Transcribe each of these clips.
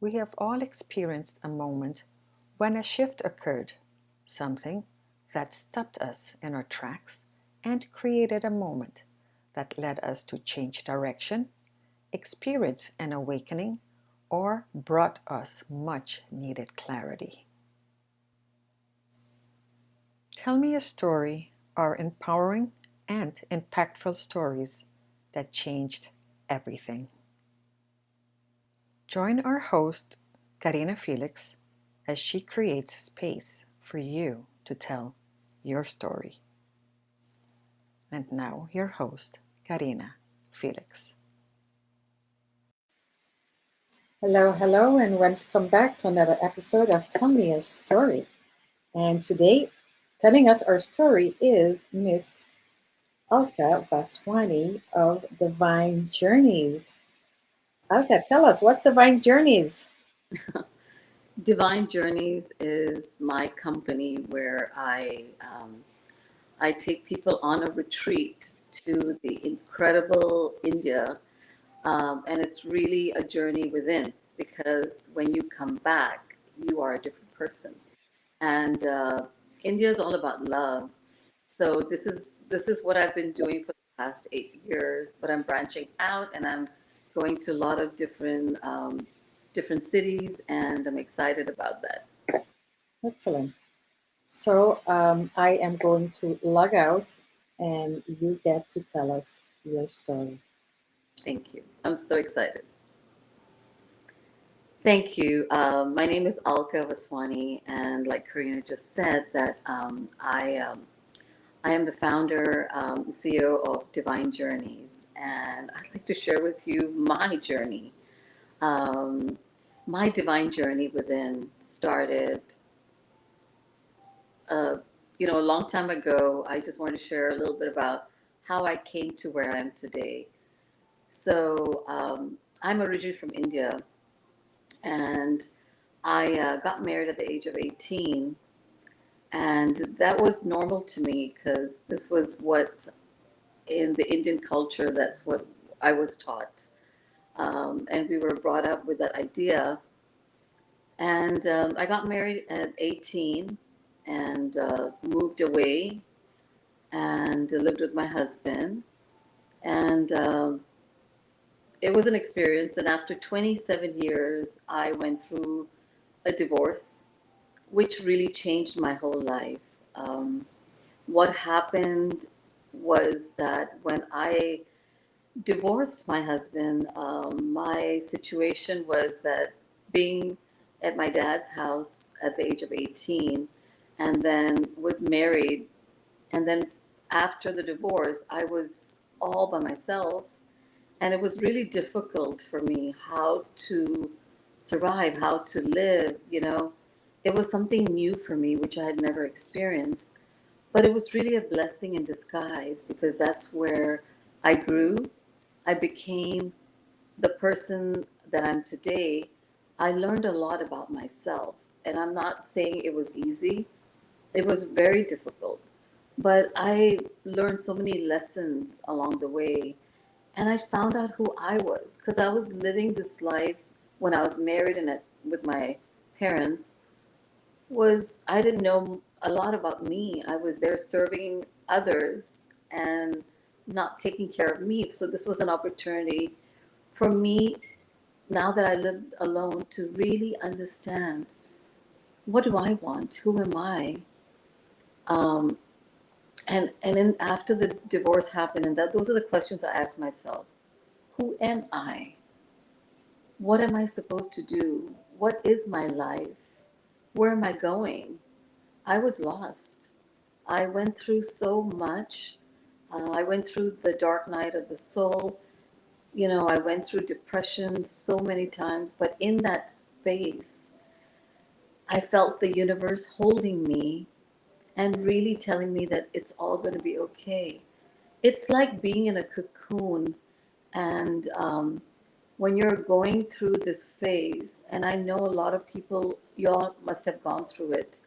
We have all experienced a moment when a shift occurred, something that stopped us in our tracks and created a moment that led us to change direction, experience an awakening, or brought us much needed clarity. Tell me a story or empowering and impactful stories that changed everything. Join our host, Karina Felix, as she creates space for you to tell your story. And now, your host, Karina Felix. Hello, hello, and welcome back to another episode of Tell Me a Story. And today, telling us our story is Miss Alka Vaswani of Divine Journeys. Alka, tell us, what's Divine Journeys? Divine Journeys is my company where I take people on a retreat to the incredible India, and it's really a journey within because when you come back, you are a different person. And India is all about love. So this is what I've been doing for the past 8 years, but I'm branching out and I'm going to a lot of different cities, and I'm excited about that. Excellent. So I am going to log out and you get to tell us your story. Thank you. I'm so excited. Thank you. My name is Alka Vaswani, and like Karina just said, that I am the founder, CEO of Divine Journeys, and I'd like to share with you my journey. Um, my divine journey within started, uh, a long time ago. I just wanted to share a little bit about how I came to where I am today. So I'm originally from India, and I got married at the age of 18, and that was normal to me because this was what in the Indian culture, that's what I was taught. And we were brought up with that idea. And I got married at 18 and moved away and lived with my husband. And it was an experience. And after 27 years, I went through a divorce, which really changed my whole life. Um, what happened was that when I divorced my husband, my situation was that being at my dad's house at the age of 18 and then was married. And then after the divorce, I was all by myself. And it was really difficult for me how to survive, how to live. It was something new for me, which I had never experienced. But it was really a blessing in disguise because that's where I grew. I became the person that I'm today. I learned a lot about myself. And I'm not saying it was easy, it was very difficult. But I learned so many lessons along the way. And I found out who I was because I was living this life when I was married and with my parents. Was I didn't know a lot about me. I was there serving others and not taking care of me. So this was an opportunity for me, now that I lived alone, to really understand, what do I want? Who am I? Um, and then after the divorce happened, and those are the questions I asked myself. Who am I? What am I supposed to do? What is my life? Where am I going? I was lost. I went through so much. I went through the dark night of the soul. I went through depression so many times, but in that space, I felt the universe holding me and really telling me that it's all going to be okay. It's like being in a cocoon, and when you're going through this phase, and I know a lot of people, y'all must have gone through it.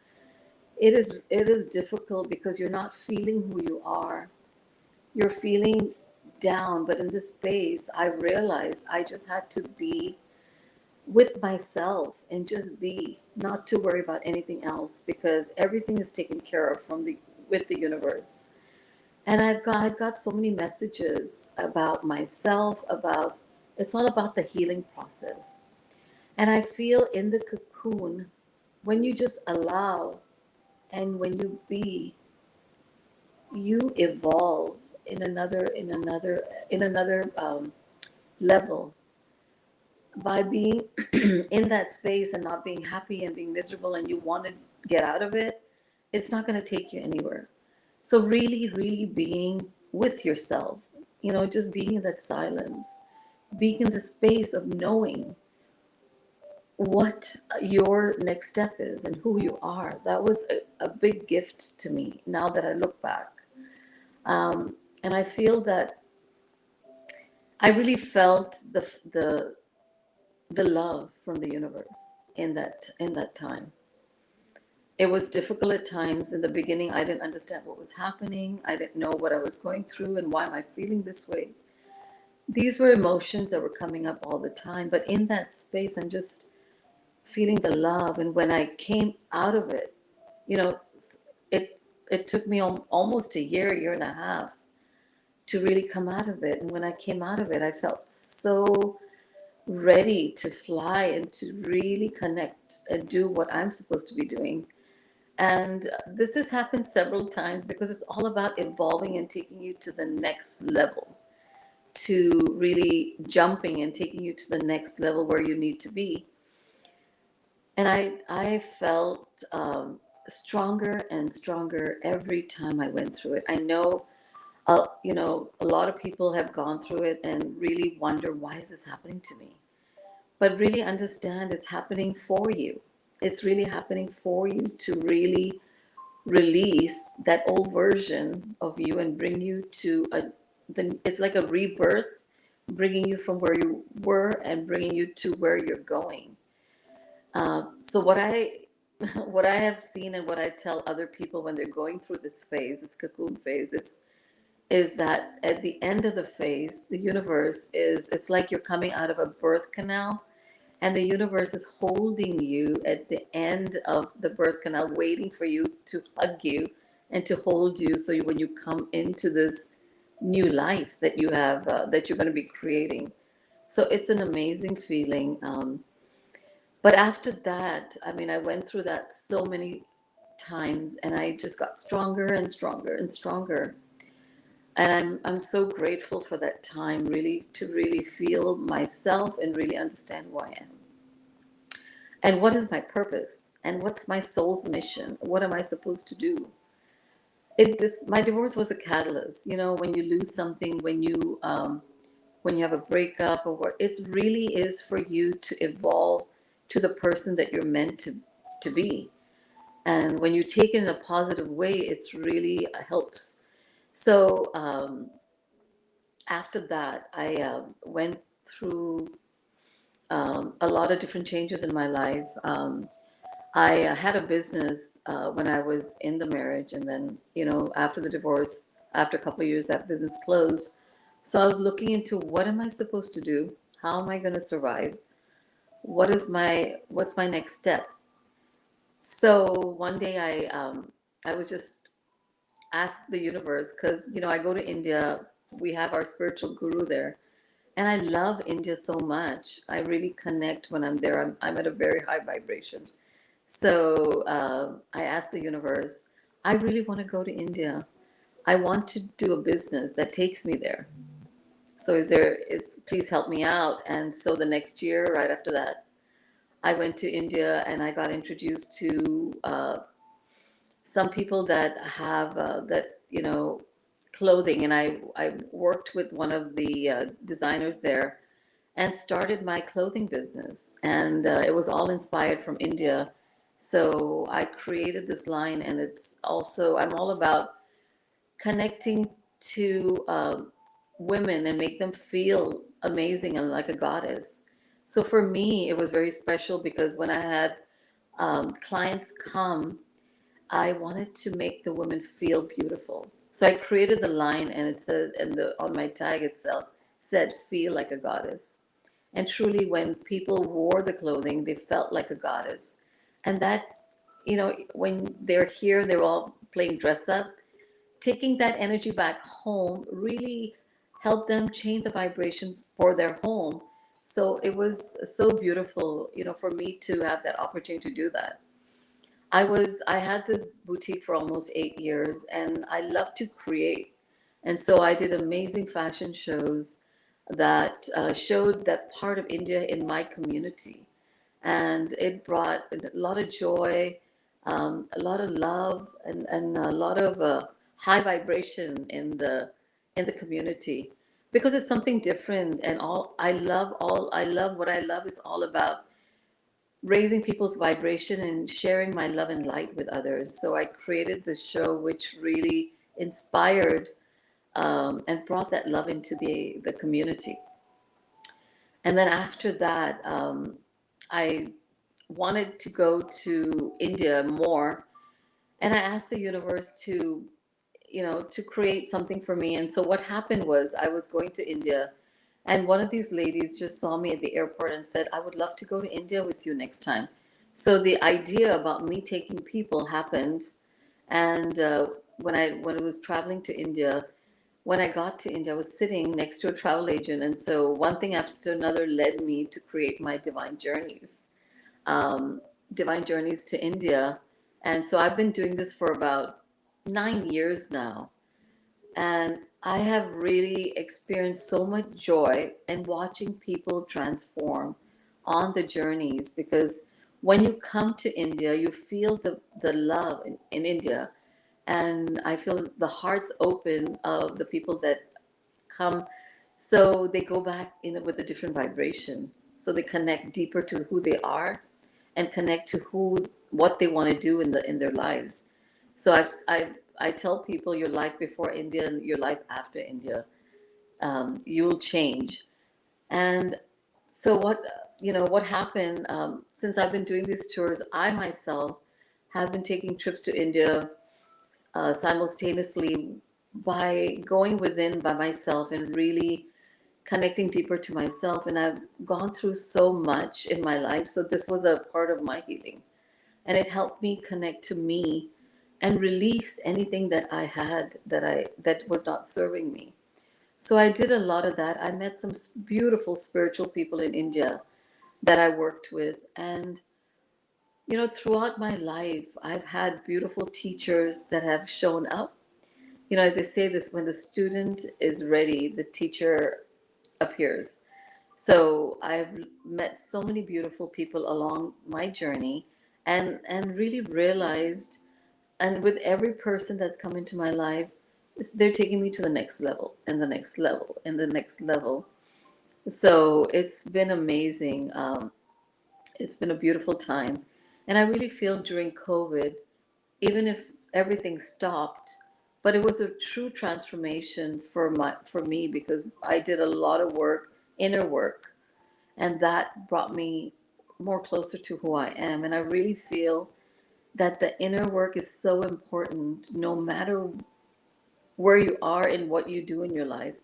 It is difficult because you're not feeling who you are. You're feeling down, but in this space, I realized I just had to be with myself and just be, not to worry about anything else, because everything is taken care of from the with the universe. And I've got so many messages about myself, about, it's all about the healing process. And I feel in the cocoon, when you just allow and when you be, you evolve in another level by being in that space and not being happy and being miserable and you want to get out of it. It's not going to take you anywhere. So really, really being with yourself, just being in that silence, being in the space of knowing what your next step is and who you are. That was a big gift to me now that I look back. And I feel that I really felt the love from the universe in that time. It was difficult at times. In the beginning, I didn't understand what was happening. I didn't know what I was going through and why am I feeling this way. These were emotions that were coming up all the time. But in that space, I'm just feeling the love. And when I came out of it, you know, it took me almost a year and a half to really come out of it. And when I came out of it, I felt so ready to fly and to really connect and do what I'm supposed to be doing. And this has happened several times because it's all about evolving and taking you to the next level, to really jumping and taking you to the next level where you need to be. And I felt stronger and stronger every time I went through it. I know, a lot of people have gone through it and really wonder, why is this happening to me? But really understand it's happening for you. It's really happening for you to really release that old version of you and bring you to it's like a rebirth, bringing you from where you were and bringing you to where you're going. So what I what I have seen and what I tell other people when they're going through this phase, this cocoon phase, is that at the end of the phase, the universe is, it's like you're coming out of a birth canal and the universe is holding you at the end of the birth canal, waiting for you to hug you and to hold you. So when you come into this new life that you have, that you're going to be creating. So it's an amazing feeling. But after that, I mean, I went through that so many times and I just got stronger and stronger and stronger. And I'm so grateful for that time, really, to really feel myself and really understand who I am. And what is my purpose? And what's my soul's mission? What am I supposed to do? My divorce was a catalyst. When you lose something, when you have a breakup or what, it really is for you to evolve to the person that you're meant to be. And when you take it in a positive way, it's really helps. So after that, I went through a lot of different changes in my life. I had a business when I was in the marriage, and then, after the divorce, after a couple of years, that business closed. So I was looking into, what am I supposed to do? How am I going to survive? What's my next step? So one day I was just asked the universe, because I go to India. We have our spiritual guru there, and I love India so much. I really connect when I'm there. I'm at a very high vibration. So I asked the universe, I really want to go to India. I want to do a business that takes me there. So please help me out. And so the next year, right after that, I went to India and I got introduced to some people that have clothing. And I worked with one of the designers there and started my clothing business. And it was all inspired from India. So I created this line, and I'm all about connecting to women and make them feel amazing and like a goddess. So for me, it was very special because when I had clients come, I wanted to make the women feel beautiful. So I created the line, and it said, and on my tag itself said, "Feel like a goddess." And truly, when people wore the clothing, they felt like a goddess. And that, when they're here, they're all playing dress up. Taking that energy back home really helped them change the vibration for their home. So it was so beautiful, for me to have that opportunity to do that. I had this boutique for almost 8 years, and I love to create. And so I did amazing fashion shows that showed that part of India in my community. And it brought a lot of joy, a lot of love, and a lot of high vibration in the community, because it's something different. And I love what I love is all about raising people's vibration and sharing my love and light with others. So I created this show, which really inspired and brought that love into the community. And then after that, I wanted to go to India more, and I asked the universe to create something for me. And so what happened was I was going to India, and one of these ladies just saw me at the airport and said, "I would love to go to India with you next time." So the idea about me taking people happened. And when I was traveling to India, when I got to India, I was sitting next to a travel agent. And so one thing after another led me to create my um, divine journeys to India. And so I've been doing this for about 9 years now. And I have really experienced so much joy in watching people transform on the journeys, because when you come to India, you feel the love in India. And I feel the hearts open of the people that come. So they go back in with a different vibration. So they connect deeper to who they are and connect to what they want to do in their lives. So I tell people your life before India and your life after India, you'll change. And so what happened, since I've been doing these tours, I myself have been taking trips to India simultaneously, by going within by myself and really connecting deeper to myself. And I've gone through so much in my life. So this was a part of my healing. And it helped me connect to me and release anything that I had that was not serving me. So I did a lot of that. I met some beautiful spiritual people in India that I worked with. And throughout my life, I've had beautiful teachers that have shown up. As they say this, when the student is ready, the teacher appears. So I've met so many beautiful people along my journey, and really realized, and with every person that's come into my life, they're taking me to the next level and the next level and the next level. So it's been amazing. It's been a beautiful time. And I really feel during COVID, even if everything stopped, but it was a true transformation for me, because I did a lot of work, inner work, and that brought me more closer to who I am. And I really feel that the inner work is so important, no matter where you are and what you do in your life,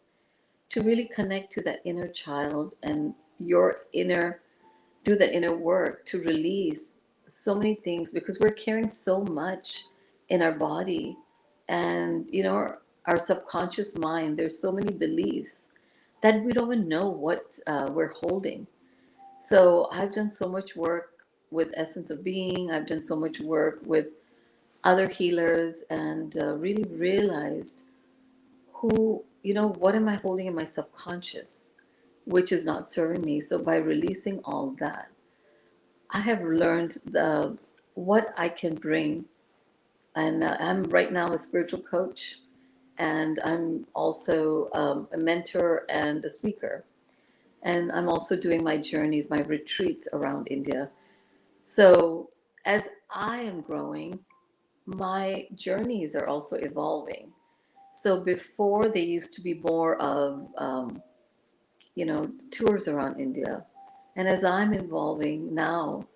to really connect to that inner child and do that inner work to release so many things, because we're carrying so much in our body. And our subconscious mind, there's so many beliefs that we don't even know what we're holding. So I've done so much work with Essence of Being. I've done so much work with other healers, and really realized what am I holding in my subconscious, which is not serving me. So by releasing all that, I have learned what I can bring. And I'm right now a spiritual coach, and I'm also a mentor and a speaker. And I'm also doing my journeys, my retreats around India. So as I am growing, my journeys are also evolving. So before, they used to be more of, tours around India. And as I'm evolving now,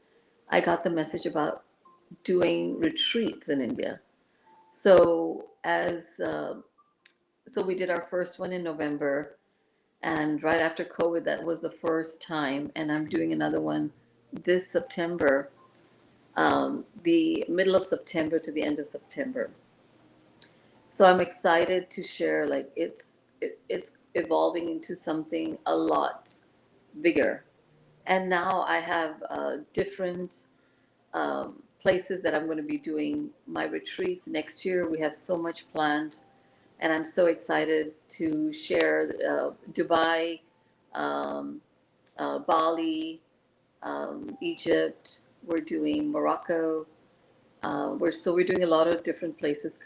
I got the message about doing retreats in India. So so we did our first one in November, And right after COVID, that was the first time. And I'm doing another one this September, the middle of September to the end of September. So I'm excited to share. Like it's evolving into something a lot bigger. And now I have different places that I'm going to be doing my retreats next year. We have so much planned, and I'm so excited to share Dubai, um, Bali, Egypt. We're doing Morocco. We're doing a lot of different places,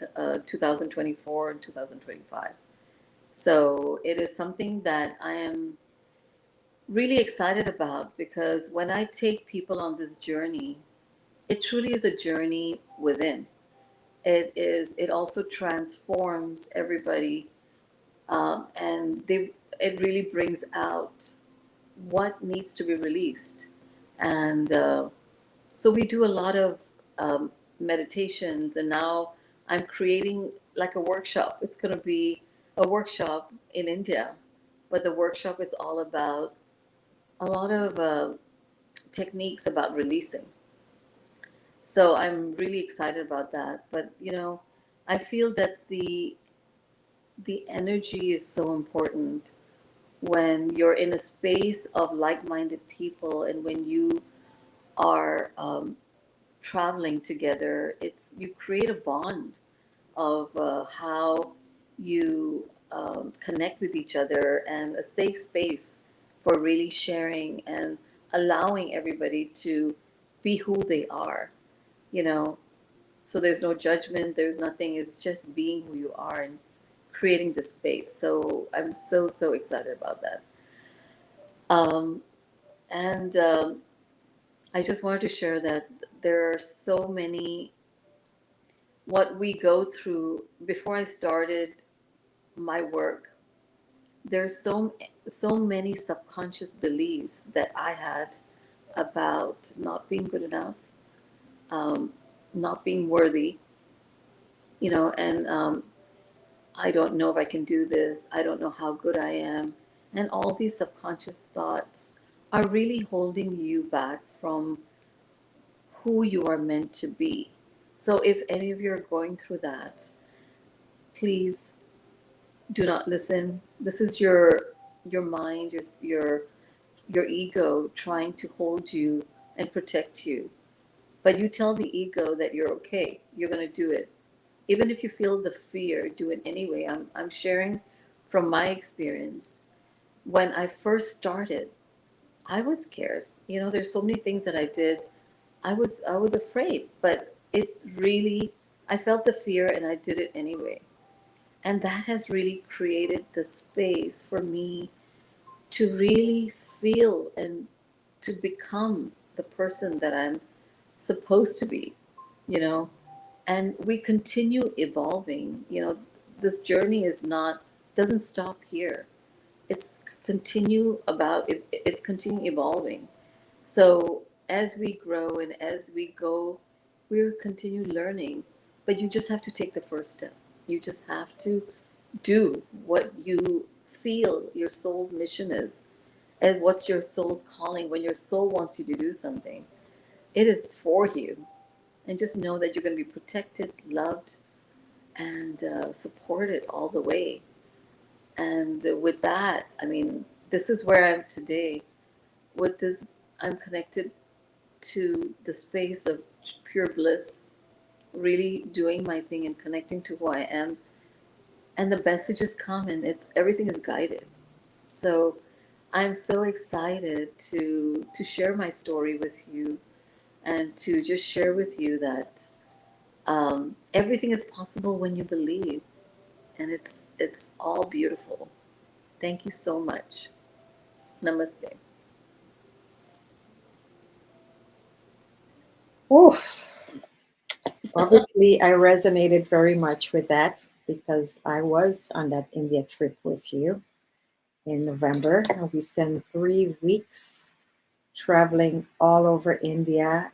2024 and 2025. So it is something that I am really excited about, because when I take people on this journey, it truly is a journey within. It also transforms everybody, and it really brings out what needs to be released. And so we do a lot of meditations, and now I'm creating like a workshop. It's going to be a workshop in India, but the workshop is all about a lot of techniques about releasing. So I'm really excited about that. But I feel that the energy is so important when you're in a space of like-minded people, and when you are traveling together. It's You create a bond of how you connect with each other, and a safe space for really sharing and allowing everybody to be who they are. You know, so there's no judgment, there's nothing, it's just being who you are and creating the space. So I'm so excited about that. um, and I just wanted to share that there are so many, what we go through before I started my work. There's so many subconscious beliefs that I had about not being good enough, um, not being worthy, and I don't know if I can do this. I don't know how good I am. And all these subconscious thoughts are really holding you back from who you are meant to be. So if any of you are going through that, please do not listen. This is your mind, your ego trying to hold you and protect you. But you tell the ego that you're okay. You're going to do it. Even if you feel the fear, do it anyway. I'm sharing from my experience. When I first started, I was scared. There's so many things that I did. I was afraid, but it really, I felt the fear and I did it anyway. And that has really created the space for me to really feel and to become the person that I'm supposed to be, you know. And we continue evolving. This journey is not doesn't stop here. It's it's continue evolving. So as we grow and as we go, we're continue learning. But you just have to take the first step. You just have to do what you feel your soul's mission is, and what's your soul's calling. When your soul wants you to do something, it is for you. And just know that you're going to be protected, loved, and supported all the way. And with that, I mean, this is where I'm today. With this, I'm connected to the space of pure bliss, really doing my thing and connecting to who I am. And the messages come, and everything is guided. So I'm so excited to share my story with you, and to just share with you that everything is possible when you believe, and it's all beautiful. Thank you so much. Namaste. Oof. Obviously, I resonated very much with that because I was on that India trip with you in November. And we spent 3 weeks traveling all over India,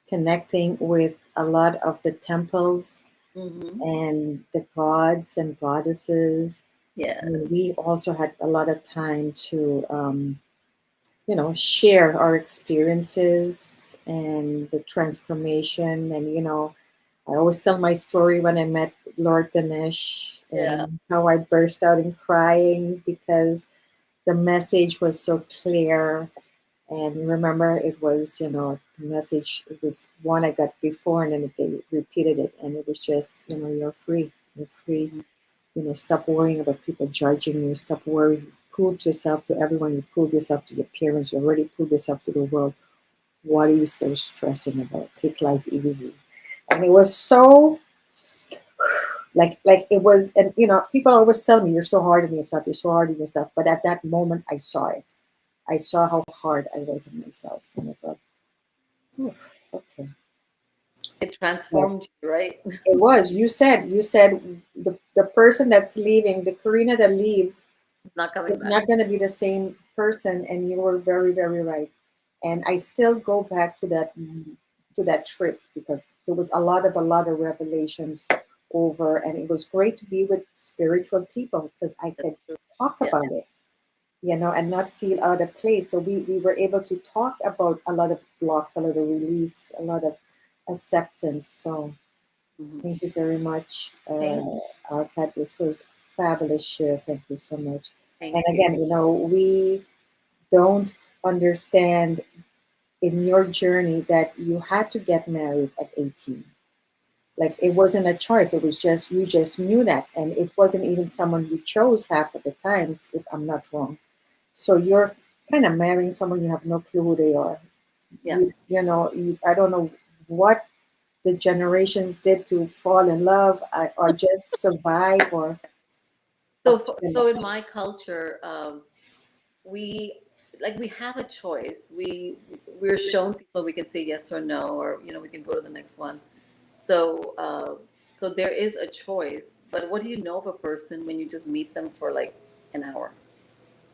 connecting with a lot of the temples Mm-hmm. and the gods and goddesses. Yeah. And we also had a lot of time to, share our experiences and the transformation. And, I always tell my story when I met Lord Ganesh Yeah. and how I burst out in crying because the message was so clear. And remember, it was, the message, it was one I got before, and then they repeated it. And it was just, you're free. You're free. Mhm. Stop worrying about people judging you. Stop worrying. You proved yourself to everyone. You proved yourself to your parents. You already proved yourself to the world. What are you still stressing about? Take life easy. And it was so like it was, and people always tell me you're so hard on yourself, you're so hard on yourself. But at that moment I saw it. I saw how hard I was on myself. And I thought, oh, okay. It Well, transformed you, right? it was, you said the person that's leaving, the Karina that leaves, It's not coming is back. not going to be the same person. And you were very, very right. And I still go back to that trip because there was a lot of revelations over, and it was great to be with spiritual people because I That's could true. talk Yeah. about it, and not feel out of place. So we were able to talk about a lot of blocks, a lot of release, a lot of acceptance. So Mhm. thank you very much, Thank, Alka. This was fabulous share. Thank you so much. thank And you. again, we don't understand in your journey that you had to get married at 18. Like it wasn't a choice. It was just, you just knew that. And it wasn't even someone you chose half of the times, if I'm not wrong. So you're kind of marrying someone you have no clue who they are. Yeah. I don't know what the generations did to fall in love, or just survive, or So in my culture, we we have a choice. We're shown people we can say yes or no, or we can go to the next one. So so there is a choice. But what do you know of a person when you just meet them for like an hour?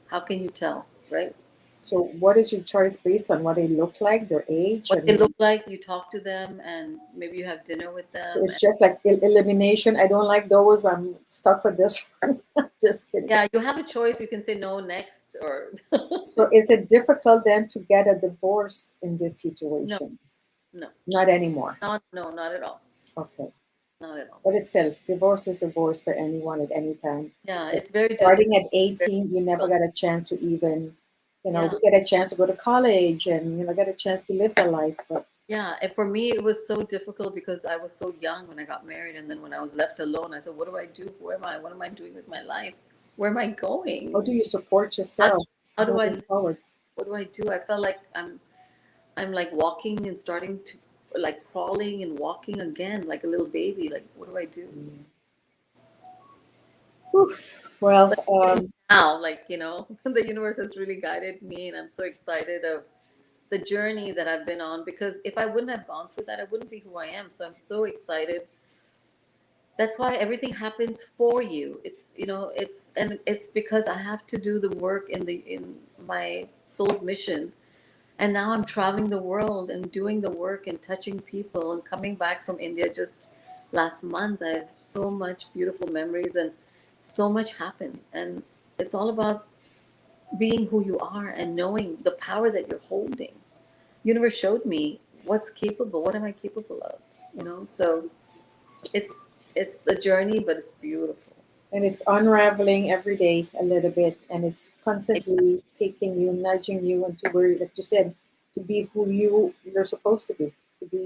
How can you tell, right? so what is your choice based on what they look like, their age, What they and look like, you talk to them, and maybe you have dinner with so them. it's just like elimination. I don't like those. I'm stuck with this one. Just kidding. Yeah, you have a choice. You can say no next, or So is it difficult then to get a divorce in this no, situation? no, Not anymore. not at all, Okay. not at all. But it's still, divorce is divorce for anyone at any time. Yeah, But it's starting at very 18, you never difficult. got a chance to even, Yeah, we get a chance to go to college and, get a chance to live the life. But yeah. And for me, it was so difficult because I was so young when I got married, and then when I was left alone, I said, "What do I do? Who am I? What am I doing with my life? Where am I how going? do you support How, yourself how do I moving live? forward? What do I do?" I felt like I'm like walking and starting to like crawling and walking again, like a little baby. Like, what do I do? Mm. Oof. Well, But now, the universe has really guided me, and I'm so excited of the journey that I've been on, because if I wouldn't have gone through that, I wouldn't be who I am. So I'm so excited. That's why everything happens for you. It's because I have to do the work in my soul's mission. And now I'm traveling the world and doing the work and touching people and coming back from India just last month. I have so much beautiful memories, and so much happened. And it's all about being who you are and knowing the power that you're holding. Universe showed me what's capable. What am I capable of? So it's it's a journey, but it's beautiful. and it's unraveling every day a little bit, and it's constantly taking you, nudging you into where, like you said, to be who you're supposed to be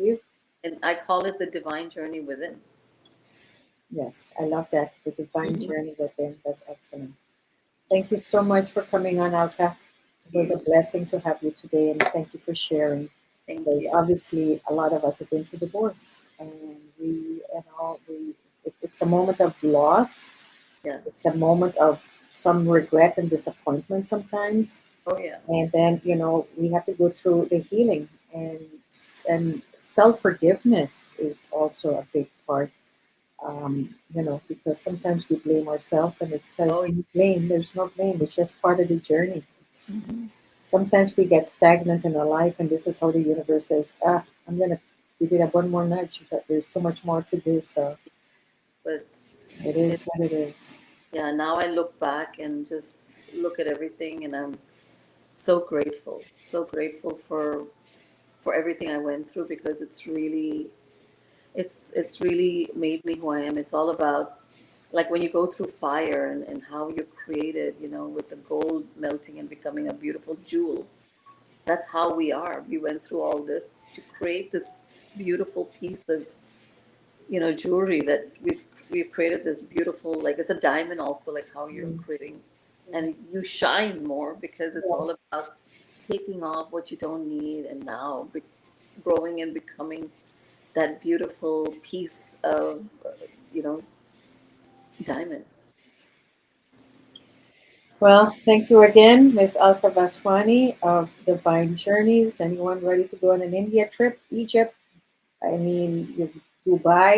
you. And I call it the divine journey within. Yes, I love that. The divine Mhm. journey within. That's excellent. Thank you so much for coming on, Alka. It was a You. blessing to have you today, and thank you for sharing. Thank Because you. obviously, a lot of us have been through divorce, and it's a moment of loss. Yeah. It's a moment of some regret and disappointment sometimes, Oh yeah. and then we have to go through the healing, and self forgiveness is also a big part. Because sometimes we blame ourselves, and it Oh says yeah. no blame. There's no blame. It's just part of the journey. Mhm. Sometimes we get stagnant in our life, and this is how the universe says, I'm going to give it one more nudge, but there's so much more to do. So But it it, is what it is. yeah, now I look back and just look at everything, and I'm so grateful for everything I went through, because it's really made me who I am. It's all about, like, when you go through fire, and how you're created, with the gold melting and becoming a beautiful jewel. That's how we are. We went through all this to create this beautiful piece of, jewelry, that we've created this beautiful, like, it's a diamond also, like how you're Mm. creating, and you shine more because it's Yeah. all about taking off what you don't need, and now growing and becoming that beautiful piece of, you know, diamond. Well, thank you again, Miss Alka Vaswani of Divine Journeys. Anyone ready to go on an India trip, Egypt? I mean, Dubai.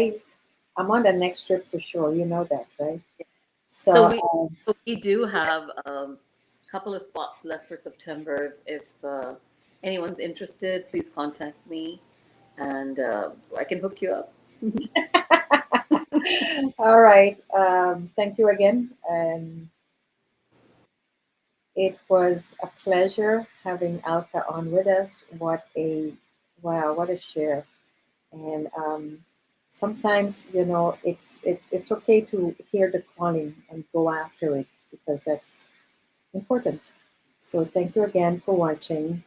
I'm on the next trip for sure. You know that, right? So So, we do have a couple of spots left for September. If anyone's interested, please contact me, and I can hook you up. all right. Thank you again. It was a pleasure having Alka on with us. What a wow! What a share. And sometimes, it's okay to hear the calling and go after it because that's important. So thank you again for watching.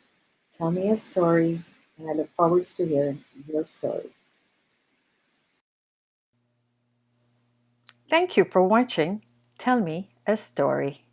Tell me a story, and I look forward to hearing your story. Thank you for watching. Tell me a story.